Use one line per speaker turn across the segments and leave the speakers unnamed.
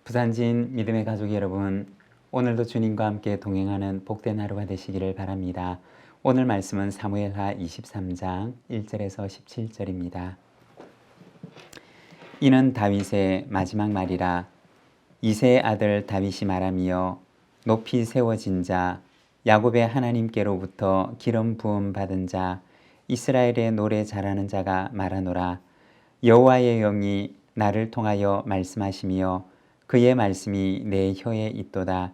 부산진 믿음의 가족 여러분, 오늘도 주님과 함께 동행하는 복된 하루가 되시기를 바랍니다. 오늘 말씀은 사무엘하 23장 1절에서 17절입니다. 이는 다윗의 마지막 말이라. 이새의 아들 다윗이 말하며 높이 세워진 자, 야곱의 하나님께로부터 기름 부음 받은 자, 이스라엘의 노래 잘하는 자가 말하노라. 여호와의 영이 나를 통하여 말씀하시며 그의 말씀이 내 혀에 있도다.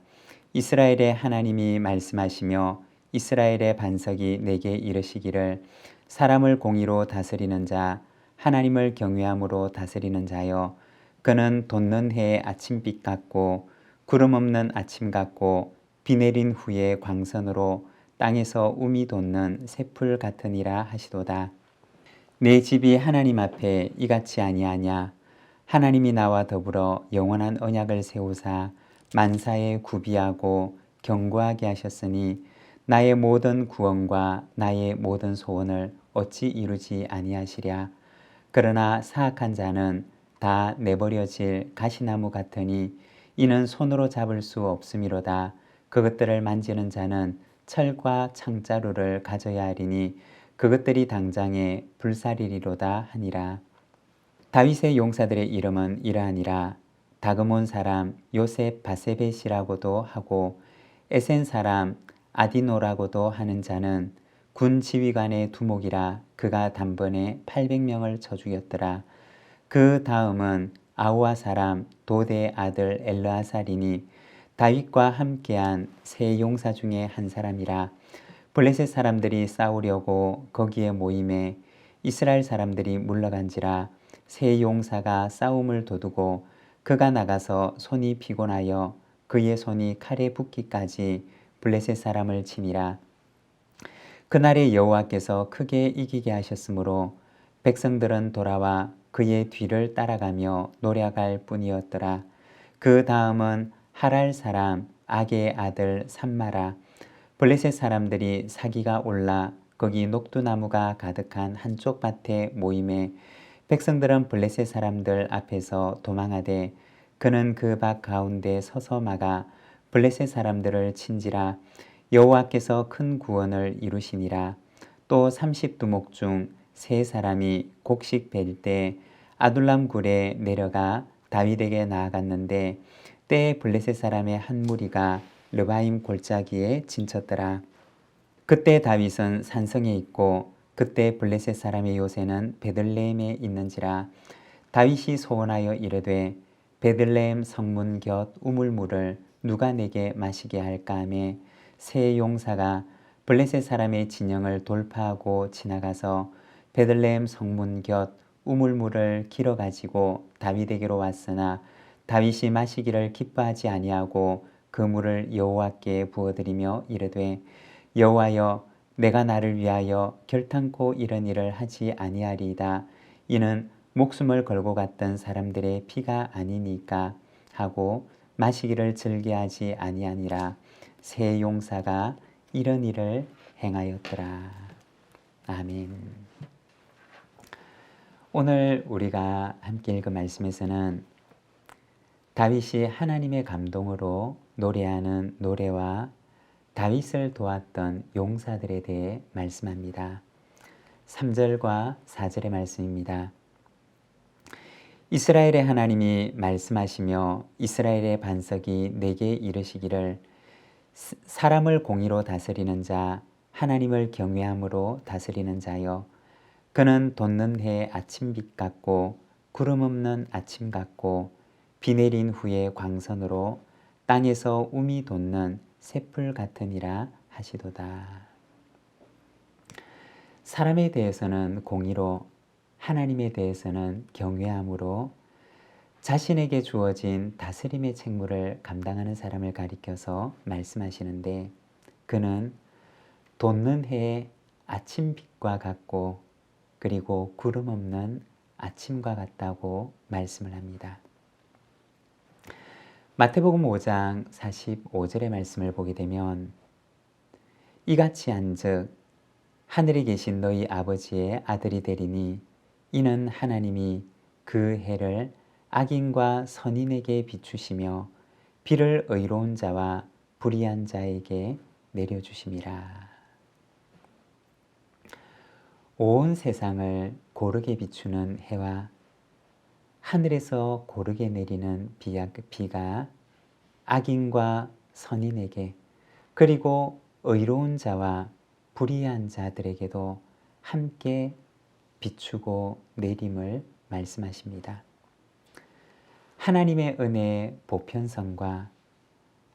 이스라엘의 하나님이 말씀하시며 이스라엘의 반석이 내게 이르시기를 사람을 공의로 다스리는 자, 하나님을 경외함으로 다스리는 자여, 그는 돋는 해의 아침빛 같고 구름 없는 아침 같고 비 내린 후에 광선으로 땅에서 움이 돋는 새풀 같으니라 하시도다. 내 집이 하나님 앞에 이같이 아니하냐. 하나님이 나와 더불어 영원한 언약을 세우사 만사에 구비하고 견고하게 하셨으니 나의 모든 구원과 나의 모든 소원을 어찌 이루지 아니하시랴. 그러나 사악한 자는 다 내버려질 가시나무 같으니 이는 손으로 잡을 수 없음이로다. 그것들을 만지는 자는 철과 창자루를 가져야 하리니 그것들이 당장에 불사리리로다 하니라. 다윗의 용사들의 이름은 이러하니라. 다그몬 사람 요셉 바세벳이라고도 하고 에센 사람 아디노라고도 하는 자는 군 지휘관의 두목이라. 그가 단번에 800명을 쳐 죽였더라. 그 다음은 아우아 사람 도대의 아들 엘르아살이니 다윗과 함께한 세 용사 중에 한 사람이라. 블레셋 사람들이 싸우려고 거기에 모임에 이스라엘 사람들이 물러간지라. 세 용사가 싸움을 도두고 그가 나가서 손이 피곤하여 그의 손이 칼에 붓기까지 블레셋 사람을 치니라. 그날에 여호와께서 크게 이기게 하셨으므로 백성들은 돌아와 그의 뒤를 따라가며 노래할 뿐이었더라. 그 다음은 하랄 사람 아게의 아들 삼마라. 블레셋 사람들이 사기가 올라 거기 녹두나무가 가득한 한쪽 밭에 모임에 백성들은 블레셋 사람들 앞에서 도망하되 그는 그 밭 가운데 서서 막아 블레셋 사람들을 친지라. 여호와께서 큰 구원을 이루시니라. 또 30두목 중 세 사람이 곡식 벨 때 아둘람 굴에 내려가 다윗에게 나아갔는데 때에 블레셋 사람의 한 무리가 르바임 골짜기에 진쳤더라. 그때 다윗은 산성에 있고 그때 블레셋 사람의 요새는 베들레헴에 있는지라. 다윗이 소원하여 이르되 베들레헴 성문 곁 우물물을 누가 내게 마시게 할까 하매 세 용사가 블레셋 사람의 진영을 돌파하고 지나가서 베들레헴 성문 곁 우물물을 길어 가지고 다윗에게로 왔으나 다윗이 마시기를 기뻐하지 아니하고 그 물을 여호와께 부어드리며 이르되 여호와여, 내가 나를 위하여 결탄코 이런 일을 하지 아니하리이다. 이는 목숨을 걸고 갔던 사람들의 피가 아니니까 하고 마시기를 즐겨하지 아니하니라. 세 용사가 이런 일을 행하였더라. 아멘. 오늘 우리가 함께 읽은 말씀에서는 다윗이 하나님의 감동으로 노래하는 노래와 다윗을 도왔던 용사들에 대해 말씀합니다. 3절과 4절의 말씀입니다. 이스라엘의 하나님이 말씀하시며 이스라엘의 반석이 내게 이르시기를 사람을 공의로 다스리는 자, 하나님을 경외함으로 다스리는 자여, 그는 돋는 해의 아침빛 같고 구름 없는 아침 같고 비 내린 후에 광선으로 땅에서 움이 돋는 새풀 같으니라 하시도다. 사람에 대해서는 공의로, 하나님에 대해서는 경외함으로 자신에게 주어진 다스림의 책무를 감당하는 사람을 가리켜서 말씀하시는데 그는 돋는 해의 아침빛과 같고 그리고 구름 없는 아침과 같다고 말씀을 합니다. 마태복음 5장 45절의 말씀을 보게 되면 이같이 한즉 하늘에 계신 너희 아버지의 아들이 되리니 이는 하나님이 그 해를 악인과 선인에게 비추시며 비를 의로운 자와 불의한 자에게 내려주심이라. 온 세상을 고르게 비추는 해와 하늘에서 고르게 내리는 비가 악인과 선인에게 그리고 의로운 자와 불의한 자들에게도 함께 비추고 내림을 말씀하십니다. 하나님의 은혜의 보편성과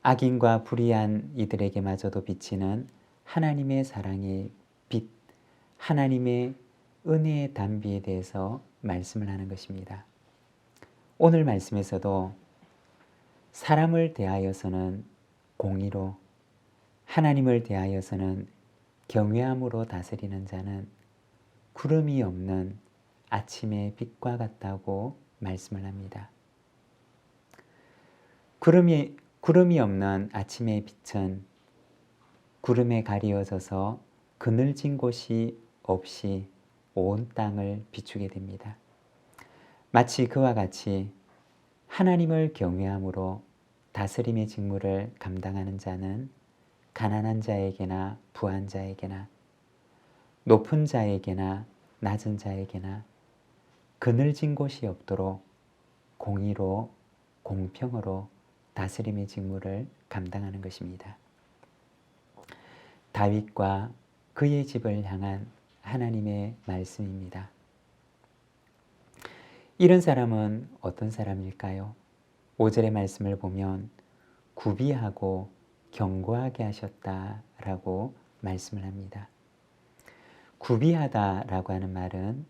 악인과 불의한 이들에게마저도 비치는 하나님의 사랑의 빛, 하나님의 은혜의 단비에 대해서 말씀을 하는 것입니다. 오늘 말씀에서도 사람을 대하여서는 공의로, 하나님을 대하여서는 경외함으로 다스리는 자는 구름이 없는 아침의 빛과 같다고 말씀을 합니다. 구름이 없는 아침의 빛은 구름에 가리워져서 그늘진 곳이 없이 온 땅을 비추게 됩니다. 마치 그와 같이 하나님을 경외함으로 다스림의 직무를 감당하는 자는 가난한 자에게나 부한 자에게나 높은 자에게나 낮은 자에게나 그늘진 곳이 없도록 공의로 공평으로 다스림의 직무를 감당하는 것입니다. 다윗과 그의 집을 향한 하나님의 말씀입니다. 이런 사람은 어떤 사람일까요? 5절의 말씀을 보면 구비하고 견고하게 하셨다라고 말씀을 합니다. 구비하다라고 하는 말은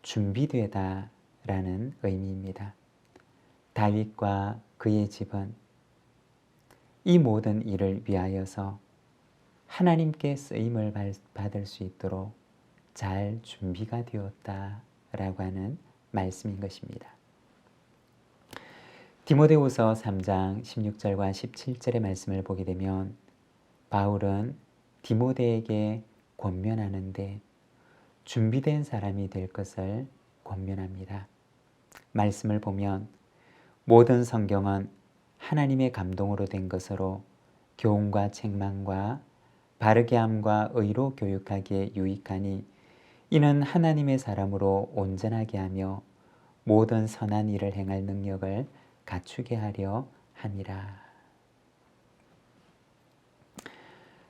준비되다라는 의미입니다. 다윗과 그의 집은 이 모든 일을 위하여서 하나님께 쓰임을 받을 수 있도록 잘 준비가 되었다라고 하는 말씀인 것입니다. 디모데후서 3장 16절과 17절의 말씀을 보게 되면 바울은 디모데에게 권면하는데 준비된 사람이 될 것을 권면합니다. 말씀을 보면 모든 성경은 하나님의 감동으로 된 것으로 교훈과 책망과 바르게 함과 의로 교육하기에 유익하니 이는 하나님의 사람으로 온전하게 하며 모든 선한 일을 행할 능력을 갖추게 하려 함이라.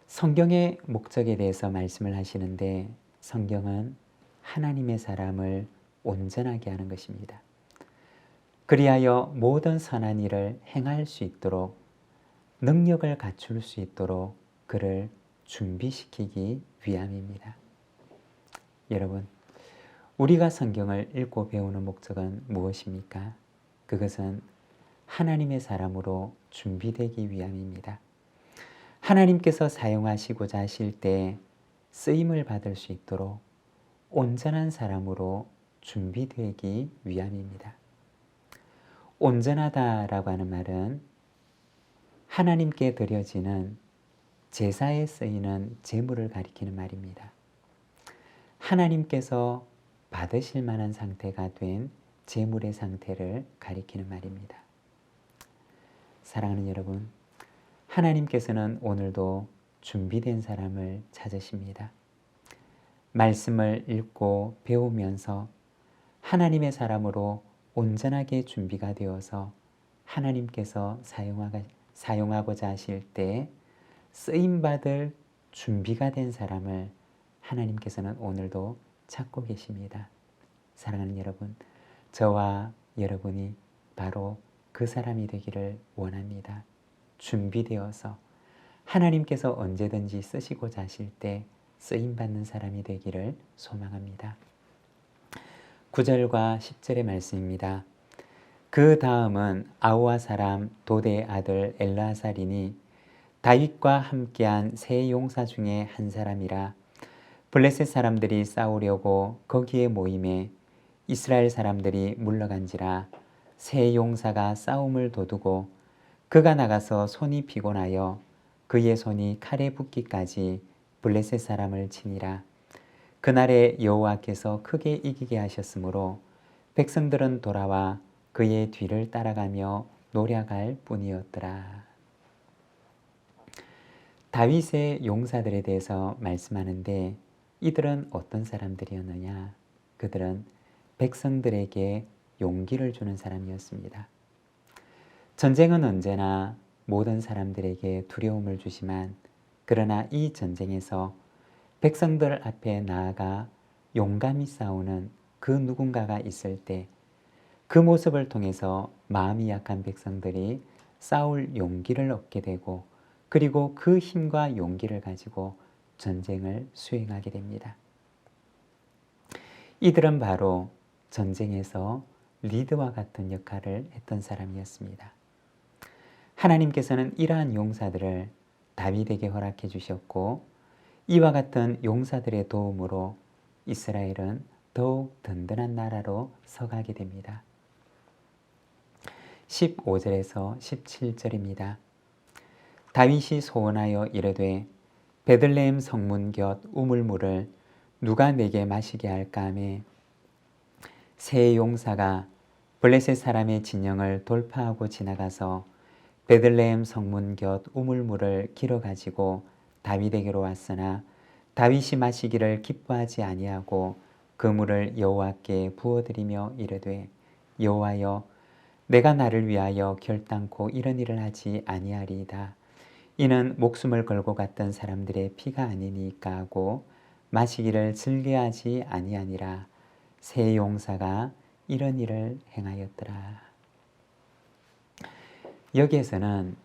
성경의 목적에 대해서 말씀을 하시는데 성경은 하나님의 사람을 온전하게 하는 것입니다. 그리하여 모든 선한 일을 행할 수 있도록 능력을 갖출 수 있도록 그를 준비시키기 위함입니다. 여러분, 우리가 성경을 읽고 배우는 목적은 무엇입니까? 그것은 하나님의 사람으로 준비되기 위함입니다. 하나님께서 사용하시고자 하실 때 쓰임을 받을 수 있도록 온전한 사람으로 준비되기 위함입니다. 온전하다라고 하는 말은 하나님께 드려지는 제사에 쓰이는 제물을 가리키는 말입니다. 하나님께서 받으실 만한 상태가 된 제물의 상태를 가리키는 말입니다. 사랑하는 여러분, 하나님께서는 오늘도 준비된 사람을 찾으십니다. 말씀을 읽고 배우면서 하나님의 사람으로 온전하게 준비가 되어서 하나님께서 사용하고자 하실 때 쓰임받을 준비가 된 사람을 하나님께서는 오늘도 찾고 계십니다. 사랑하는 여러분, 저와 여러분이 바로 그 사람이 되기를 원합니다. 준비되어서 하나님께서 언제든지 쓰시고자 하실 때 쓰임받는 사람이 되기를 소망합니다. 9절과 10절의 말씀입니다. 그 다음은 아우아 사람 도대의 아들 엘르아살이니 다윗과 함께한 세 용사 중에 한 사람이라. 블레셋 사람들이 싸우려고 거기에 모임에 이스라엘 사람들이 물러간지라. 세 용사가 싸움을 도두고 그가 나가서 손이 피곤하여 그의 손이 칼에 붙기까지 블레셋 사람을 치니라. 그날에 여호와께서 크게 이기게 하셨으므로 백성들은 돌아와 그의 뒤를 따라가며 노력할 뿐이었더라. 다윗의 용사들에 대해서 말씀하는데 이들은 어떤 사람들이었느냐? 그들은 백성들에게 용기를 주는 사람이었습니다. 전쟁은 언제나 모든 사람들에게 두려움을 주지만 그러나 이 전쟁에서 백성들 앞에 나아가 용감히 싸우는 그 누군가가 있을 때 그 모습을 통해서 마음이 약한 백성들이 싸울 용기를 얻게 되고 그리고 그 힘과 용기를 가지고 전쟁을 수행하게 됩니다. 이들은 바로 전쟁에서 리드와 같은 역할을 했던 사람이었습니다. 하나님께서는 이러한 용사들을 다윗에게 허락해 주셨고 이와 같은 용사들의 도움으로 이스라엘은 더욱 든든한 나라로 서가게 됩니다. 15절에서 17절입니다. 다윗이 소원하여 이르되 베들레헴 성문 곁 우물물을 누가 내게 마시게 할까 하매 세 용사가 블레셋 사람의 진영을 돌파하고 지나가서 베들레헴 성문 곁 우물물을 길어 가지고 다윗에게로 왔으나 다윗이 마시기를 기뻐하지 아니하고 그 물을 여호와께 부어드리며 이르되 여호와여 내가 나를 위하여 결단코 이런 일을 하지 아니하리이다. 이는 목숨을 걸고 갔던 사람들의 피가 아니니까 하고 마시기를 즐겨하지 아니하니라. 세 용사가 이런 일을 행하였더라. 여기에서는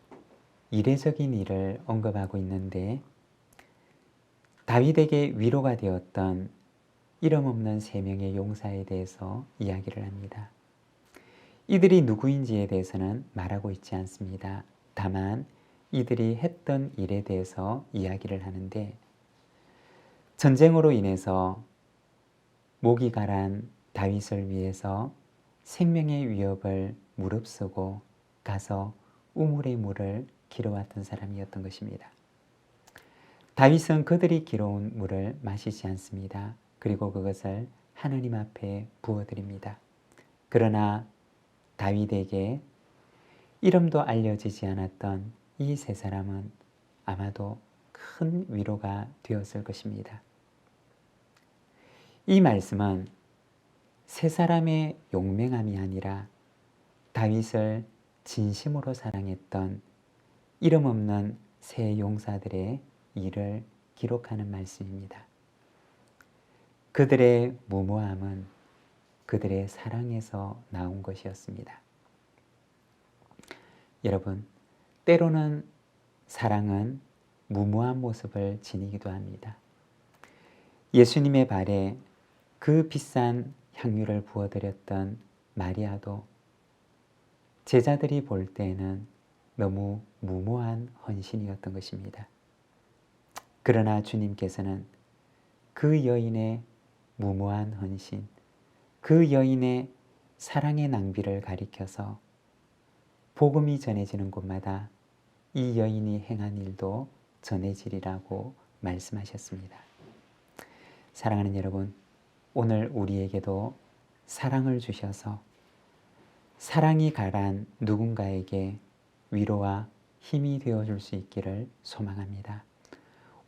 이례적인 일을 언급하고 있는데 다윗에게 위로가 되었던 이름 없는 세 명의 용사에 대해서 이야기를 합니다. 이들이 누구인지에 대해서는 말하고 있지 않습니다. 다만 이들이 했던 일에 대해서 이야기를 하는데 전쟁으로 인해서 목이 가란 다윗을 위해서 생명의 위협을 무릅쓰고 가서 우물의 물을 길어왔던 사람이었던 것입니다. 다윗은 그들이 길어온 물을 마시지 않습니다. 그리고 그것을 하나님 앞에 부어드립니다. 그러나 다윗에게 이름도 알려지지 않았던 이 세 사람은 아마도 큰 위로가 되었을 것입니다. 이 말씀은 세 사람의 용맹함이 아니라 다윗을 진심으로 사랑했던 이름 없는 세 용사들의 일을 기록하는 말씀입니다. 그들의 무모함은 그들의 사랑에서 나온 것이었습니다. 여러분, 때로는 사랑은 무모한 모습을 지니기도 합니다. 예수님의 발에 그 비싼 향유를 부어드렸던 마리아도 제자들이 볼 때에는 너무 무모한 헌신이었던 것입니다. 그러나 주님께서는 그 여인의 무모한 헌신, 그 여인의 사랑의 낭비를 가리켜서 복음이 전해지는 곳마다 이 여인이 행한 일도 전해지리라고 말씀하셨습니다. 사랑하는 여러분, 오늘 우리에게도 사랑을 주셔서 사랑이 가란 누군가에게 위로와 힘이 되어줄 수 있기를 소망합니다.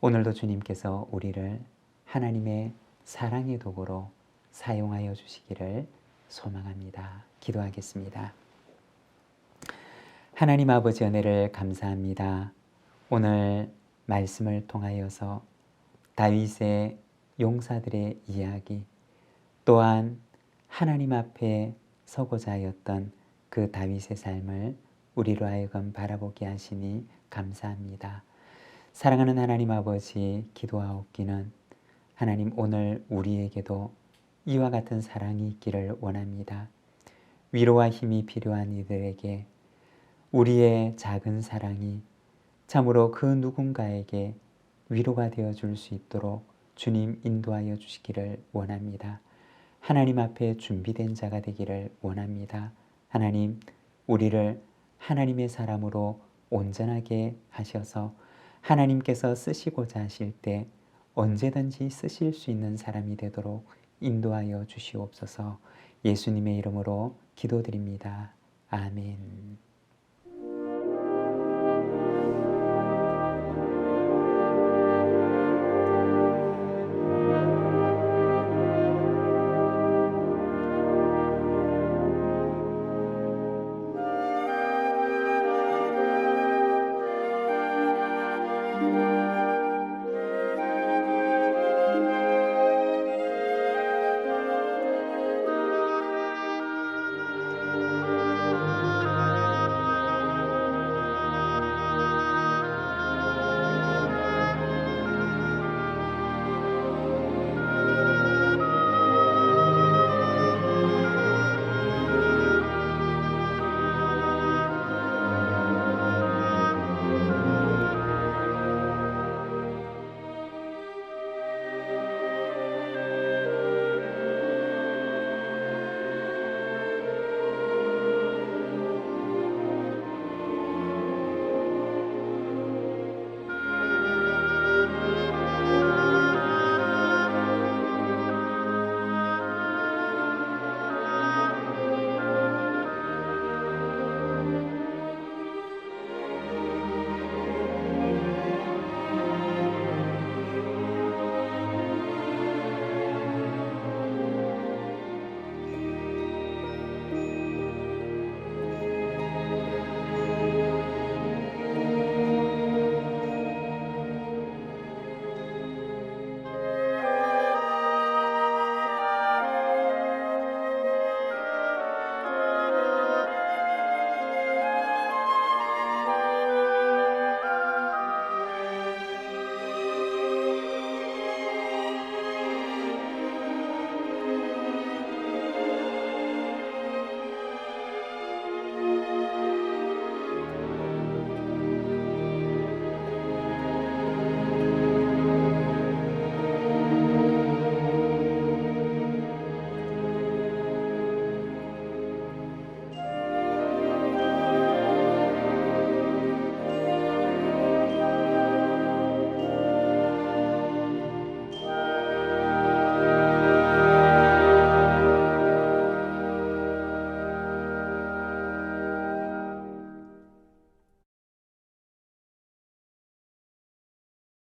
오늘도 주님께서 우리를 하나님의 사랑의 도구로 사용하여 주시기를 소망합니다. 기도하겠습니다. 하나님 아버지 은혜를 감사합니다. 오늘 말씀을 통하여서 다윗의 용사들의 이야기 또한 하나님 앞에 서고자 하였던 그 다윗의 삶을 우리로 하여금 바라보게 하시니 감사합니다. 사랑하는 하나님 아버지, 기도하옵기는 하나님 오늘 우리에게도 이와 같은 사랑이 있기를 원합니다. 위로와 힘이 필요한 이들에게 우리의 작은 사랑이 참으로 그 누군가에게 위로가 되어줄 수 있도록 주님 인도하여 주시기를 원합니다. 하나님 앞에 준비된 자가 되기를 원합니다. 하나님, 우리를 하나님의 사람으로 온전하게 하셔서 하나님께서 쓰시고자 하실 때 언제든지 쓰실 수 있는 사람이 되도록 인도하여 주시옵소서. 예수님의 이름으로 기도드립니다. 아멘.